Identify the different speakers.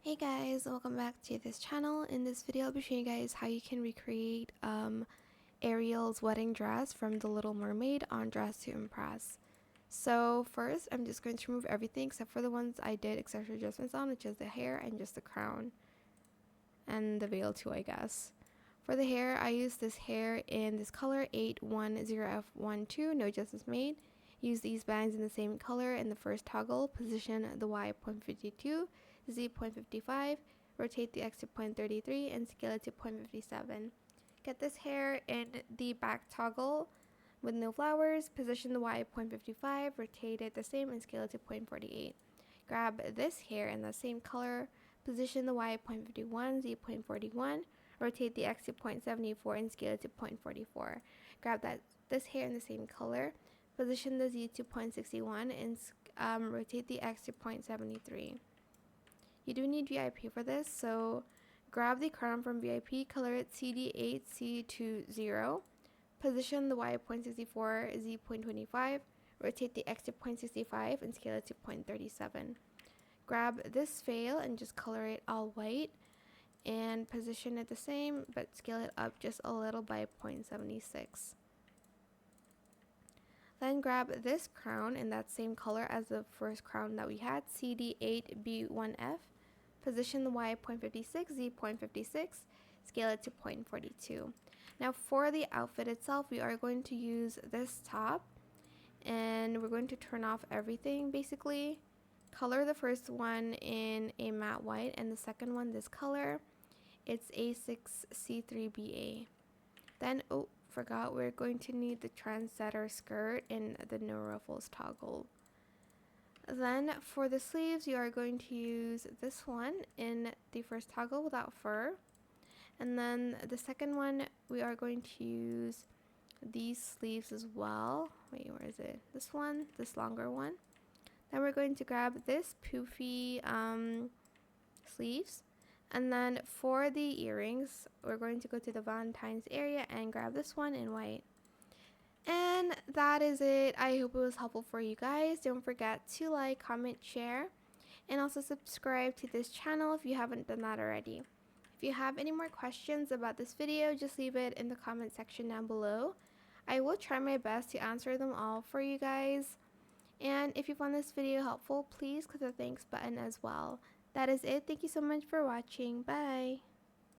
Speaker 1: Hey guys, welcome back to this channel. In this video, I'll be showing you guys how you can recreate Ariel's wedding dress from the Little Mermaid on Dress to Impress. So first, I'm just going to remove everything except for the ones I did accessory adjustments on, which is the hair and just the crown. And the veil too, I guess. For the hair, I used this hair in this color 810F12, no adjustments made. Use these bands in the same color in the first toggle. Position the Y 0.52, Z 0.55, rotate the X to 0.33, and scale it to 0.57. Get this hair in the back toggle with no flowers. Position the Y 0.55, rotate it the same, and scale it to 0.48. Grab this hair in the same color. Position the Y 0.51, Z 0.41, rotate the X to 0.74 and scale it to 0.44. Grab this hair in the same color. Position the Z to 0.61 and rotate the X to 0.73. You do need VIP for this, so grab the crown from VIP, color it CD8C20. Position the Y 0.64, Z 0.25, rotate the X to 0.65 and scale it to 0.37. Grab this veil and just color it all white and position it the same but scale it up just a little by 0.76. Then grab this crown in that same color as the first crown that we had, CD8B1F. Position the Y 0.56, Z 0.56, scale it to 0.42. Now for the outfit itself, we are going to use this top and we're going to turn off everything basically. Color the first one in a matte white and the second one this color. It's A6C3BA. Then, forgot, we're going to need the trendsetter skirt in the no ruffles toggle. Then for the sleeves, you are going to use this one in the first toggle without fur. And then the second one, we are going to use these sleeves as well. Wait, where is it? This one, this longer one. Then we're going to grab this poofy sleeves. And then for the earrings, we're going to go to the Valentine's area and grab this one in white. And that is it. I hope it was helpful for you guys. Don't forget to like, comment, share, and also subscribe to this channel if you haven't done that already. If you have any more questions about this video, just leave it in the comment section down below. I will try my best to answer them all for you guys. And if you found this video helpful, please click the thanks button as well. That is it. Thank you so much for watching. Bye.